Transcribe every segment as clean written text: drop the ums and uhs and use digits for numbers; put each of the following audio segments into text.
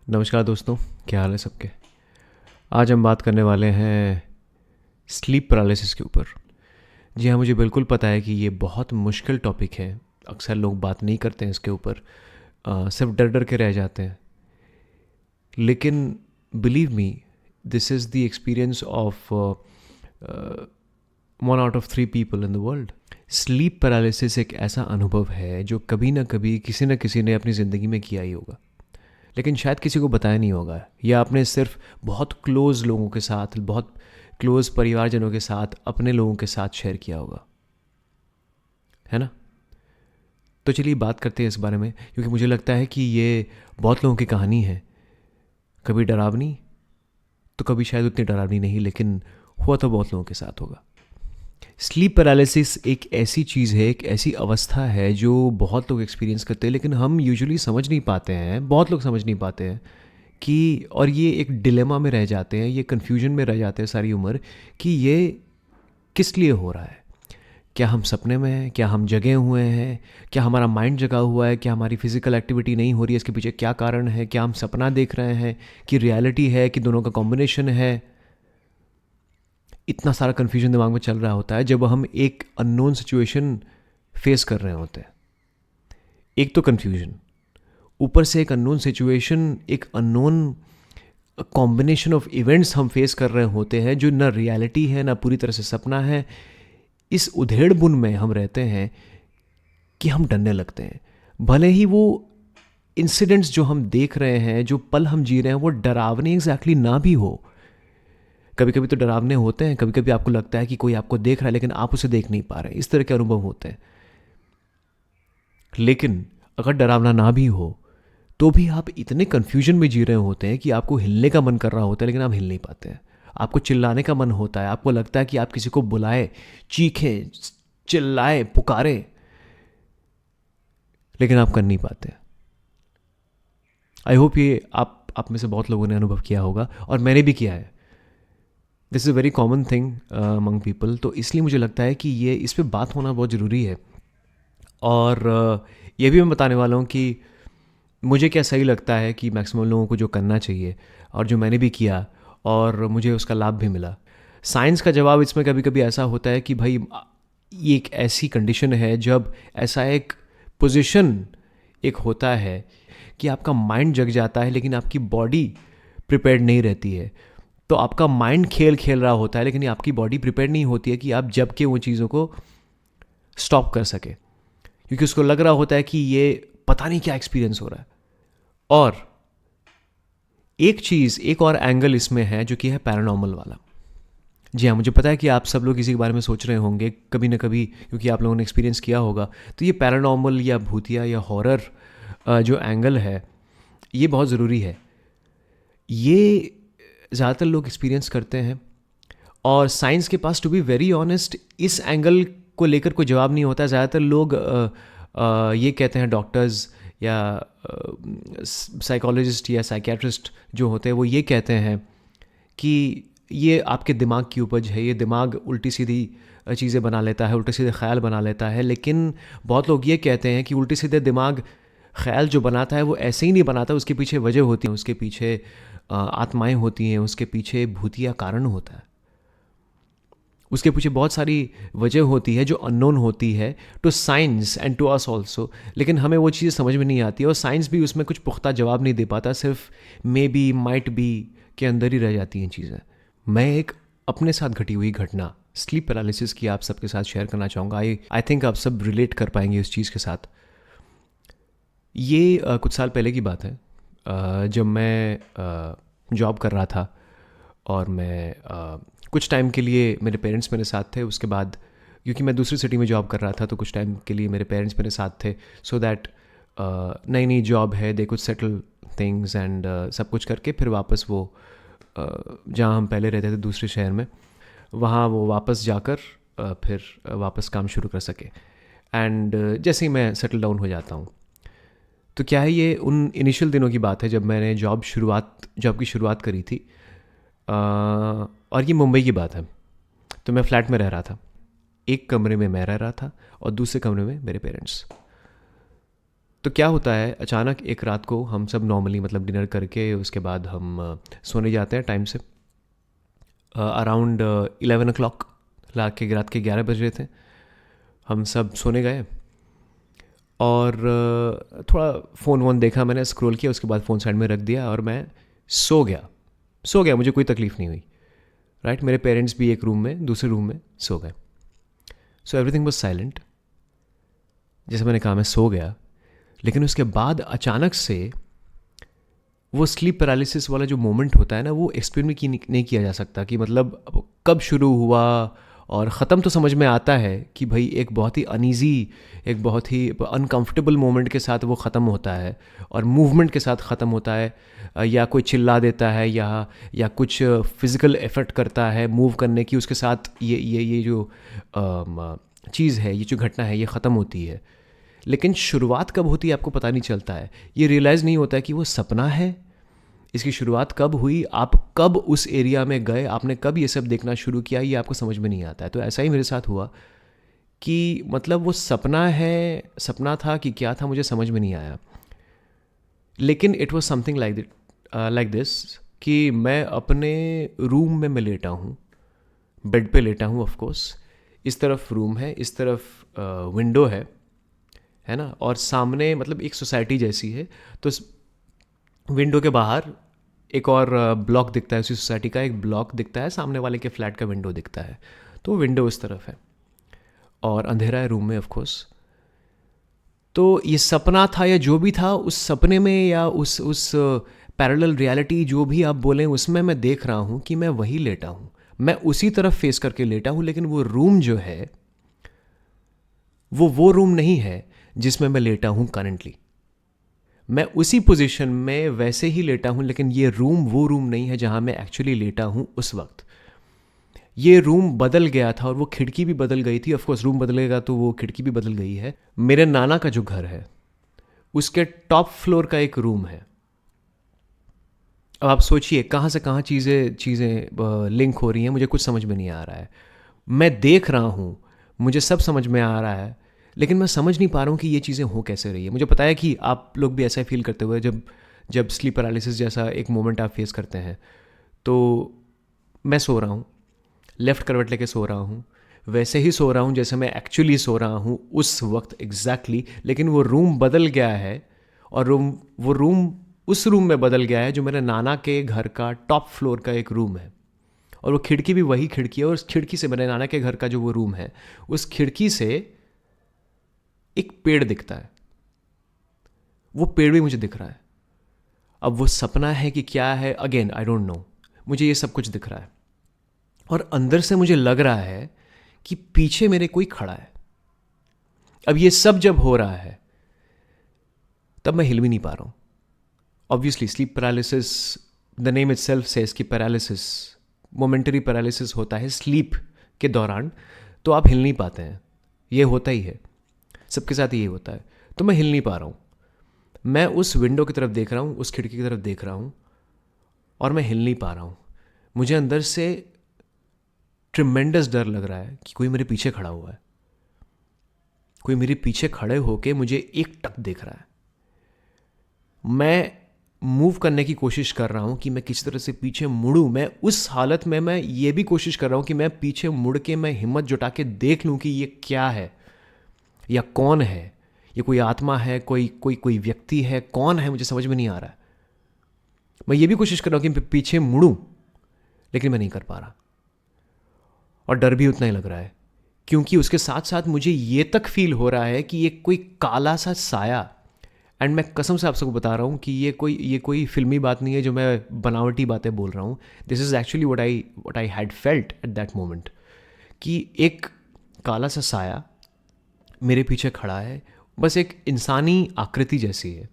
नमस्कार दोस्तों, क्या हाल है सबके। आज हम बात करने वाले हैं स्लीप पैरालिसिस के ऊपर। जी हाँ, मुझे बिल्कुल पता है कि ये बहुत मुश्किल टॉपिक है। अक्सर लोग बात नहीं करते हैं इसके ऊपर, सिर्फ डर डर के रह जाते हैं। लेकिन believe me, this is the experience of 1 out of 3 people in the world. Sleep paralysis एक ऐसा अनुभव है जो कभी ना कभी किसी न किसी ने अपनी ज़िंदगी में किया ही होगा, लेकिन शायद किसी को बताया नहीं होगा, या आपने सिर्फ बहुत क्लोज़ लोगों के साथ, बहुत क्लोज़ परिवारजनों के साथ, अपने लोगों के साथ शेयर किया होगा, है ना। तो चलिए बात करते हैं इस बारे में, क्योंकि मुझे लगता है कि ये बहुत लोगों की कहानी है। कभी डरावनी, तो कभी शायद उतनी डरावनी नहीं, लेकिन हुआ तो बहुत लोगों के साथ होगा। स्लीप पैरालिसिस एक ऐसी चीज़ है, एक ऐसी अवस्था है जो बहुत लोग एक्सपीरियंस करते हैं, लेकिन हम यूजुअली समझ नहीं पाते हैं, बहुत लोग समझ नहीं पाते हैं कि, और ये एक डिलेमा में रह जाते हैं, ये कन्फ्यूजन में रह जाते हैं सारी उम्र कि ये किस लिए हो रहा है। क्या हम सपने में हैं, क्या हम जगे हुए हैं, क्या हमारा माइंड जगा हुआ है, क्या हमारी फिजिकल एक्टिविटी नहीं हो रही है, इसके पीछे क्या कारण है, क्या हम सपना देख रहे हैं कि रियलिटी है, कि दोनों का कॉम्बिनेशन है। इतना सारा कन्फ्यूजन दिमाग में चल रहा होता है जब हम एक अननोन सिचुएशन फेस कर रहे होते हैं। एक तो कन्फ्यूजन, ऊपर से एक अननोन सिचुएशन, एक अननोन कॉम्बिनेशन ऑफ इवेंट्स हम फेस कर रहे होते हैं जो ना रियलिटी है, ना पूरी तरह से सपना है। इस उधेड़ बुन में हम रहते हैं कि हम डरने लगते हैं, भले ही वो इंसिडेंट्स जो हम देख रहे हैं, जो पल हम जी रहे हैं, वो डरावने एग्जैक्टली ना भी हो। कभी कभी तो डरावने होते हैं, कभी कभी आपको लगता है कि कोई आपको देख रहा है लेकिन आप उसे देख नहीं पा रहे, इस तरह के अनुभव होते हैं। लेकिन अगर डरावना ना भी हो तो भी आप इतने कन्फ्यूजन में जी रहे होते हैं कि आपको हिलने का मन कर रहा होता है, लेकिन आप हिल नहीं पाते हैं। आपको चिल्लाने का मन होता है, आपको लगता है कि आप किसी को बुलाए, चीखें, चिल्लाए, पुकारे, लेकिन आप कर नहीं पाते। आई होप ये आप में से बहुत लोगों ने अनुभव किया होगा, और मैंने भी किया है। This is a very common thing among people. तो इसलिए मुझे लगता है कि ये इस पर बात होना बहुत ज़रूरी है। और ये भी मैं बताने वाला हूँ कि मुझे क्या सही लगता है कि मैक्सिमम लोगों को जो करना चाहिए, और जो मैंने भी किया और मुझे उसका लाभ भी मिला। साइंस का जवाब इसमें कभी कभी ऐसा होता है कि भाई, ये एक ऐसी कंडीशन है जब ऐसा एक पोजीशन एक होता है कि आपका माइंड जग जाता है लेकिन आपकी बॉडी प्रिपेयर्ड नहीं रहती है। तो आपका माइंड खेल खेल रहा होता है, लेकिन आपकी बॉडी प्रिपेयर्ड नहीं होती है कि आप जब के वो चीज़ों को स्टॉप कर सके, क्योंकि उसको लग रहा होता है कि ये पता नहीं क्या एक्सपीरियंस हो रहा है। और एक चीज़, एक और एंगल इसमें है जो कि है पैरानॉर्मल वाला। जी हाँ, मुझे पता है कि आप सब लोग इसी के बारे में सोच रहे होंगे कभी ना कभी, क्योंकि आप लोगों ने एक्सपीरियंस किया होगा। तो ये पैरानॉर्मल या भूतिया या हॉरर जो एंगल है, ये बहुत ज़रूरी है। ये ज़्यादातर लोग एक्सपीरियंस करते हैं, और साइंस के पास, टू बी वेरी ऑनेस्ट, इस एंगल को लेकर कोई जवाब नहीं होता। ज़्यादातर लोग ये कहते हैं, डॉक्टर्स या साइकोलॉजिस्ट या साइकियाट्रिस्ट जो होते हैं, वो ये कहते हैं कि ये आपके दिमाग की उपज है, ये दिमाग उल्टी सीधी चीज़ें बना लेता है, उल्टे सीधे ख्याल बना लेता है। लेकिन बहुत लोग ये कहते हैं कि उल्टे सीधे दिमाग ख्याल जो बनाता है वो ऐसे ही नहीं बनाता, उसके पीछे वजह होती है, उसके पीछे आत्माएं होती हैं, उसके पीछे भूतिया कारण होता है, उसके पीछे बहुत सारी वजह होती है जो अननोन होती है to science and to us also. लेकिन हमें वो चीज़ समझ में नहीं आती, और साइंस भी उसमें कुछ पुख्ता जवाब नहीं दे पाता, सिर्फ मे बी, माइट बी के अंदर ही रह जाती हैं चीज़ें। मैं एक अपने साथ घटी हुई घटना स्लीप पैरालिसिस की आप सबके साथ शेयर करना चाहूँगा। आई थिंक आप सब रिलेट कर पाएंगे उस चीज़ के साथ। ये कुछ साल पहले की बात है, जब मैं जॉब कर रहा था, और मैं कुछ टाइम के लिए, मेरे पेरेंट्स मेरे साथ थे। उसके बाद, क्योंकि मैं दूसरी सिटी में जॉब कर रहा था, तो कुछ टाइम के लिए मेरे पेरेंट्स मेरे साथ थे, सो दैट नई नई जॉब है, दे कुछ सेटल थिंग्स एंड सब कुछ करके फिर वापस वो जहाँ हम पहले रहते थे दूसरे शहर में, वहाँ वो वापस जाकर फिर वापस काम शुरू कर सके। एंड जैसे ही मैं सेटल डाउन हो जाता हूँ, तो क्या है, ये उन इनिशियल दिनों की बात है जब मैंने जॉब की शुरुआत करी थी। और ये मुंबई की बात है। तो मैं फ्लैट में रह रहा था, एक कमरे में मैं रह रहा था और दूसरे कमरे में मेरे पेरेंट्स। तो क्या होता है, अचानक एक रात को हम सब नॉर्मली मतलब डिनर करके उसके बाद हम सोने जाते हैं टाइम से, अराउंड 11 o'clock, रात के 11 बज रहे थे। हम सब सोने गए और थोड़ा फ़ोन वोन देखा, मैंने स्क्रॉल किया, उसके बाद फ़ोन साइड में रख दिया और मैं सो गया। मुझे कोई तकलीफ़ नहीं हुई, राइट। मेरे पेरेंट्स भी एक रूम में, दूसरे रूम में सो गए। So everything was silent. जैसे मैंने कहा, मैं सो गया, लेकिन उसके बाद अचानक से वो स्लीप पैरालिसिस वाला जो मोमेंट होता है ना, वो एक्सप्लेन भी नहीं किया जा सकता कि मतलब अब कब शुरू हुआ और ख़त्म। तो समझ में आता है कि भाई एक बहुत ही अनईज़ी, एक बहुत ही अनकंफर्टेबल मोमेंट के साथ वो ख़त्म होता है और मूवमेंट के साथ ख़त्म होता है, या कोई चिल्ला देता है या कुछ फिज़िकल एफर्ट करता है मूव करने की, उसके साथ ये जो चीज़ है, ये जो घटना है, ये ख़त्म होती है। लेकिन शुरुआत कब होती है आपको पता नहीं चलता है। ये रियलाइज़ नहीं होता है कि वो सपना है, इसकी शुरुआत कब हुई, आप कब उस एरिया में गए, आपने कब ये सब देखना शुरू किया, ये आपको समझ में नहीं आता है। तो ऐसा ही मेरे साथ हुआ कि मतलब वो सपना था कि क्या था, मुझे समझ में नहीं आया। लेकिन it was something like this कि मैं अपने रूम में मैं लेटा हूँ, बेड पे लेटा हूँ ऑफ कोर्स। इस तरफ रूम है, इस तरफ विंडो है ना, और सामने मतलब एक सोसाइटी जैसी है। तो विंडो के बाहर एक और ब्लॉक दिखता है, उसी सोसाइटी का एक ब्लॉक दिखता है, सामने वाले के फ्लैट का विंडो दिखता है। तो विंडो उस तरफ है और अंधेरा है रूम में ऑफ कोर्स। तो ये सपना था या जो भी था, उस सपने में या उस पैरेलल रियलिटी जो भी आप बोलें, उसमें मैं देख रहा हूँ कि मैं वहीं लेटा हूँ, मैं उसी तरफ फेस करके लेटा हूँ। लेकिन वो रूम जो है वो रूम नहीं है जिसमें मैं लेटा हूँ करंटली। मैं उसी पोजीशन में वैसे ही लेटा हूँ, लेकिन ये रूम वो रूम नहीं है जहाँ मैं एक्चुअली लेटा हूँ उस वक्त। ये रूम बदल गया था और वो खिड़की भी बदल गई थी। ऑफ कोर्स रूम बदलेगा तो वो खिड़की भी बदल गई है। मेरे नाना का जो घर है उसके टॉप फ्लोर का एक रूम है। अब आप सोचिए कहाँ से कहाँ चीज़ें लिंक हो रही हैं, मुझे कुछ समझ में नहीं आ रहा है। मैं देख रहा हूँ, मुझे सब समझ में आ रहा है, लेकिन मैं समझ नहीं पा रहा हूँ कि ये चीज़ें हो कैसे रही है। मुझे पता है कि आप लोग भी ऐसा फील करते हुए, जब स्लीप पैरालिसिस जैसा एक मोमेंट आप फेस करते हैं। तो मैं सो रहा हूँ, लेफ़्ट करवट लेके सो रहा हूँ, वैसे ही सो रहा हूँ जैसे मैं एक्चुअली सो रहा हूँ उस वक्त एग्जैक्टली। लेकिन वो रूम बदल गया है और वो रूम उस रूम में बदल गया है जो मेरे नाना के घर का टॉप फ्लोर का एक रूम है। और वो खिड़की भी वही खिड़की है, और उस खिड़की से, मेरे नाना के घर का जो वो रूम है, उस खिड़की से एक पेड़ दिखता है। वो पेड़ भी मुझे दिख रहा है। अब वो सपना है कि क्या है, अगेन आई डोंट नो। मुझे ये सब कुछ दिख रहा है और अंदर से मुझे लग रहा है कि पीछे मेरे कोई खड़ा है। अब ये सब जब हो रहा है तब मैं हिल भी नहीं पा रहा हूं। Obviously sleep paralysis, the name itself says कि पैरालिसिस, मोमेंटरी पैरालिसिस होता है स्लीप के दौरान, तो आप हिल नहीं पाते हैं। ये होता ही है, सबके साथ ये होता है। तो मैं हिल नहीं पा रहा हूँ। मैं उस विंडो की तरफ देख रहा हूँ, उस खिड़की की तरफ देख रहा हूँ और मैं हिल नहीं पा रहा हूँ। मुझे अंदर से ट्रिमेंडस डर लग रहा है कि कोई मेरे पीछे खड़ा हुआ है, कोई मेरे पीछे खड़े होके मुझे एक टक देख रहा है। मैं मूव करने की कोशिश कर रहा हूँ कि मैं किसी तरह से पीछे मुड़ूँ। मैं उस हालत में मैं ये भी कोशिश कर रहा हूँ कि मैं पीछे मुड़ के मैं हिम्मत जुटा के देख लूँ कि ये क्या है या कौन है, ये कोई आत्मा है, कोई व्यक्ति है, कौन है, मुझे समझ में नहीं आ रहा है। मैं ये भी कोशिश कर रहा हूँ कि पीछे मुड़ूँ, लेकिन मैं नहीं कर पा रहा। और डर भी उतना ही लग रहा है, क्योंकि उसके साथ साथ मुझे ये तक फील हो रहा है कि ये कोई काला सा साया, एंड मैं कसम से आप सबको बता रहा हूँ कि ये कोई फिल्मी बात नहीं है जो मैं बनावटी बातें बोल रहा हूँ। This is actually what I had felt at that moment, कि एक काला सा साया मेरे पीछे खड़ा है। बस एक इंसानी आकृति जैसी है,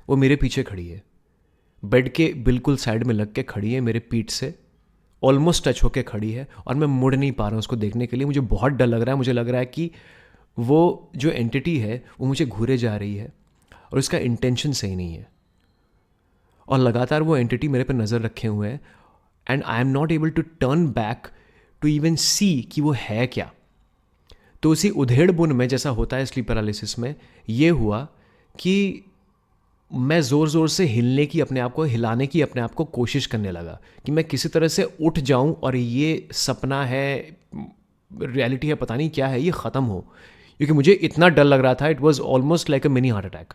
वो मेरे पीछे खड़ी है, बेड के बिल्कुल साइड में लग के खड़ी है, मेरे पीठ से ऑलमोस्ट टच होके खड़ी है, और मैं मुड़ नहीं पा रहा हूँ उसको देखने के लिए। मुझे बहुत डर लग रहा है। मुझे लग रहा है कि वो जो एंटिटी है वो मुझे घूरे जा रही है और उसका इंटेंशन सही नहीं है, और लगातार वो एंटिटी मेरे पे नज़र रखे हुए है, and I am not able to turn back to even see कि वो है क्या। तो उसी उधेड़ बुन में, जैसा होता है स्लीप पैरालिसिस में, ये हुआ कि मैं ज़ोर ज़ोर से हिलने की, अपने आप को हिलाने की अपने आप को कोशिश करने लगा कि मैं किसी तरह से उठ जाऊं और ये सपना है, रियलिटी है, पता नहीं क्या है, ये ख़त्म हो। क्योंकि मुझे इतना डर लग रहा था, it was almost like a mini heart attack.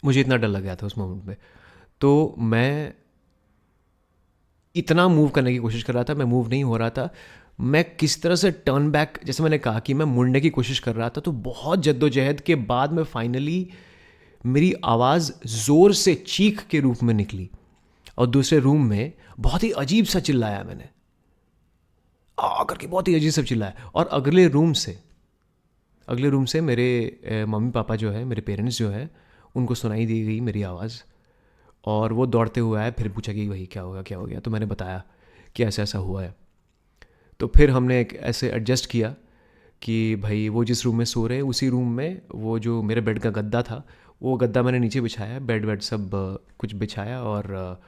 मुझे इतना डर लग गया था उस मोमेंट में। तो मैं इतना मूव करने की कोशिश कर रहा था, मैं मूव नहीं हो रहा था। मैं किस तरह से टर्न बैक, जैसे मैंने कहा कि मैं मुड़ने की कोशिश कर रहा था, तो बहुत जद्दोजहद के बाद में फाइनली मेरी आवाज़ ज़ोर से चीख के रूप में निकली और दूसरे रूम में बहुत ही अजीब सा चिल्लाया मैंने, आ करके बहुत ही अजीब सा चिल्लाया। और अगले रूम से मेरे मम्मी पापा जो है, मेरे पेरेंट्स जो है, उनको सुनाई दी गई मेरी आवाज़। और वो दौड़ते हुए आए, फिर पूछा कि भाई क्या होगा क्या हो गया। तो मैंने बताया कि ऐसा ऐसा हुआ है। तो फिर हमने एक ऐसे एडजस्ट किया कि भाई वो जिस रूम में सो रहे हैं उसी रूम में वो जो मेरे बेड का गद्दा था, वो गद्दा मैंने नीचे बिछाया, बेड वेड सब कुछ बिछाया और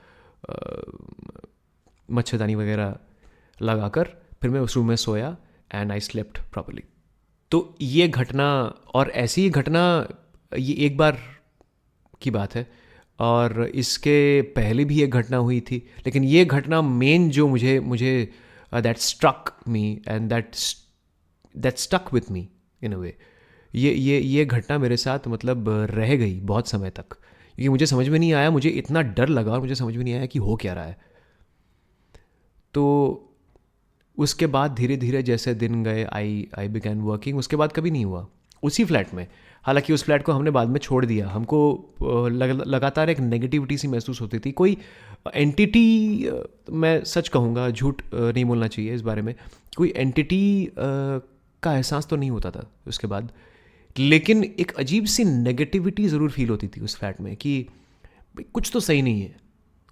मच्छरदानी वगैरह लगाकर फिर मैं उस रूम में सोया एंड आई स्लेप्ट प्रॉपर्ली। तो ये घटना, और ऐसी ही घटना ये एक बार की बात है, और इसके पहले भी एक घटना हुई थी, लेकिन ये घटना मेन जो मुझे मुझे that struck me and that stuck with me in a way, ये घटना मेरे साथ मतलब रह गई बहुत समय तक, क्योंकि मुझे समझ में नहीं आया, मुझे इतना डर लगा और मुझे समझ में नहीं आया कि हो क्या रहा है। तो उसके बाद धीरे धीरे जैसे दिन गए, आई बिगैन वर्किंग। उसके बाद कभी नहीं हुआ उसी फ्लैट में। हालांकि उस फ्लैट को हमने बाद में छोड़ दिया। हमको लगातार एक नेगेटिविटी सी महसूस होती थी, कोई एंटिटी, मैं सच कहूँगा, झूठ नहीं बोलना चाहिए इस बारे में, कोई एंटिटी का एहसास तो नहीं होता था उसके बाद, लेकिन एक अजीब सी नेगेटिविटी ज़रूर फील होती थी उस फ्लैट में कि भाई कुछ तो सही नहीं है,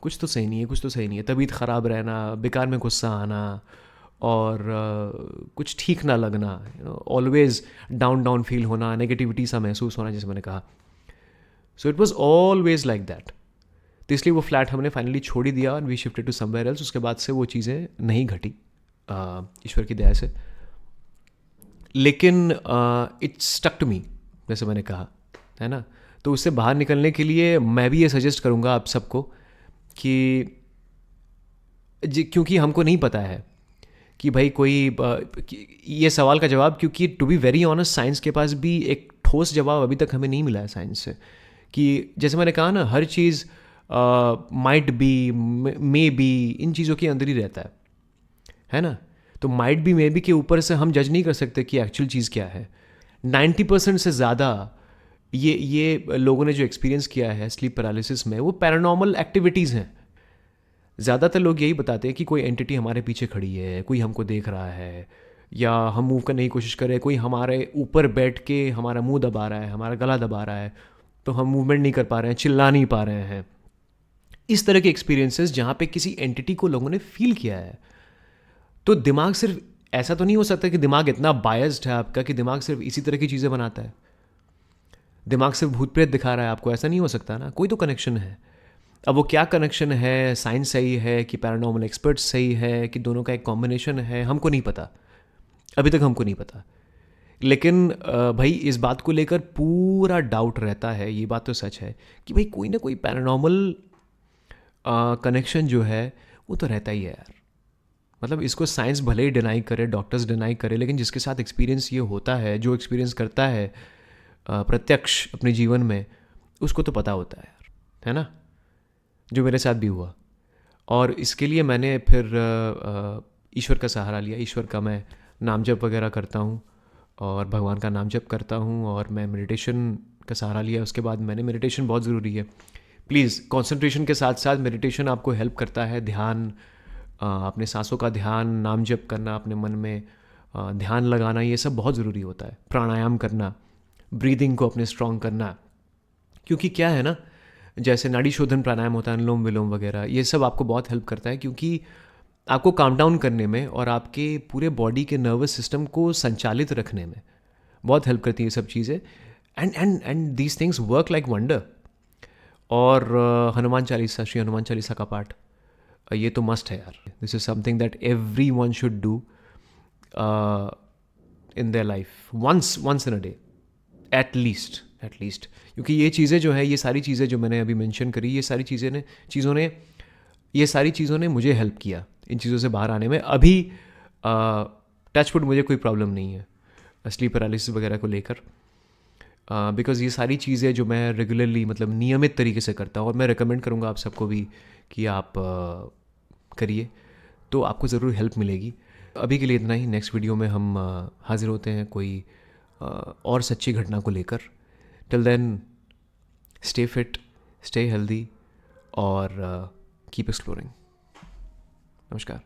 कुछ तो सही नहीं है, कुछ तो सही नहीं है। तबीयत ख़राब रहना, बेकार में गुस्सा आना, और कुछ ठीक ना लगना, ऑलवेज डाउन डाउन फील होना, नेगेटिविटी सा महसूस होना, जैसे मैंने कहा। So it was always like that. तो इसलिए वो फ्लैट हमने फाइनली छोड़ ही दिया और we shifted to somewhere else. उसके बाद से वो चीज़ें नहीं घटी ईश्वर की दया से, लेकिन इट स्टक टू मी, जैसे मैंने कहा, है ना। तो उससे बाहर निकलने के लिए मैं भी ये सजेस्ट करूँगा आप सबको कि क्योंकि हमको नहीं पता है कि भाई ये सवाल का जवाब, क्योंकि to be very honest science के पास भी एक ठोस जवाब अभी तक हमें नहीं मिला है साइंस से, कि जैसे मैंने कहा ना, हर चीज़ माइट बी, मे बी, इन चीज़ों के अंदर ही रहता है ना। तो माइट बी, मे बी के ऊपर से हम जज नहीं कर सकते कि एक्चुअल चीज़ क्या है। 90% से ज़्यादा ये लोगों ने जो एक्सपीरियंस किया है स्लीप पैरालिसिस में, वो पैरानॉर्मल एक्टिविटीज़ हैं। ज़्यादातर लोग यही बताते हैं कि कोई एंटिटी हमारे पीछे खड़ी है, कोई हमको देख रहा है, या हम मूव करने की कोशिश कर रहे हैं, कोई हमारे ऊपर बैठ के हमारा मुंह दबा रहा है, हमारा गला दबा रहा है, तो हम मूवमेंट नहीं कर पा रहे हैं, चिल्ला नहीं पा रहे हैं। इस तरह के एक्सपीरियंसेस जहाँ पे किसी एंटिटी को लोगों ने फील किया है। तो दिमाग सिर्फ, ऐसा तो नहीं हो सकता कि दिमाग इतना बायस्ड है आपका कि दिमाग सिर्फ इसी तरह की चीज़ें बनाता है, दिमाग सिर्फ भूत प्रेत दिखा रहा है आपको, ऐसा नहीं हो सकता ना। कोई तो कनेक्शन है। अब वो क्या कनेक्शन है, साइंस सही है कि पैरानॉर्मल एक्सपर्ट्स सही है कि दोनों का एक कॉम्बिनेशन है, हमको नहीं पता, अभी तक हमको नहीं पता। लेकिन भाई इस बात को लेकर पूरा डाउट रहता है, ये बात तो सच है कि भाई कोई ना कोई पैरानॉर्मल कनेक्शन जो है वो तो रहता ही है यार। मतलब इसको साइंस भले ही डिनाई करे, डॉक्टर्स डिनाई करे, लेकिन जिसके साथ एक्सपीरियंस ये होता है, जो एक्सपीरियंस करता है प्रत्यक्ष अपने जीवन में, उसको तो पता होता है यार, है ना। जो मेरे साथ भी हुआ, और इसके लिए मैंने फिर ईश्वर का सहारा लिया। ईश्वर का मैं नाम जप वगैरह करता हूँ और भगवान का नाम जप करता हूँ, और मैं मेडिटेशन का सहारा लिया। उसके बाद मैंने, मेडिटेशन बहुत ज़रूरी है, प्लीज़। कंसंट्रेशन के साथ साथ मेडिटेशन आपको हेल्प करता है। ध्यान, अपने सांसों का ध्यान, नाम जप करना, अपने मन में ध्यान लगाना, ये सब बहुत ज़रूरी होता है। प्राणायाम करना, ब्रीदिंग को अपने स्ट्रॉन्ग करना, क्योंकि क्या है ना, जैसे नाड़ी शोधन प्राणायाम होता है, अनुलोम विलोम वगैरह, ये सब आपको बहुत हेल्प करता है, क्योंकि आपको काम डाउन करने में और आपके पूरे बॉडी के नर्वस सिस्टम को संचालित रखने में बहुत हेल्प करती है ये सब चीज़ें। And these things work like wonder. और हनुमान चालीसा, श्री हनुमान चालीसा का पाठ, ये तो मस्ट है यार। This is something that everyone should do in their life, once in a day at least, at least, क्योंकि ये चीज़ें जो है, ये सारी चीज़ें जो मैंने अभी मेंशन करी, ये सारी चीज़ों ने मुझे हेल्प किया इन चीज़ों से बाहर आने में। अभी टचवुड मुझे कोई प्रॉब्लम नहीं है स्लीप पैरालिसिस वगैरह को लेकर, बिकॉज़ ये सारी चीज़ें जो मैं रेगुलरली, मतलब नियमित तरीके से करता हूँ, और मैं रिकमेंड करूँगा आप सबको भी कि आप करिए, तो आपको ज़रूर हेल्प मिलेगी। अभी के लिए इतना ही। नेक्स्ट वीडियो में हम हाज़िर होते हैं कोई और सच्ची घटना को लेकर। Till then, stay fit, stay healthy, और कीप एक्सप्लोरिंग। नमस्कार।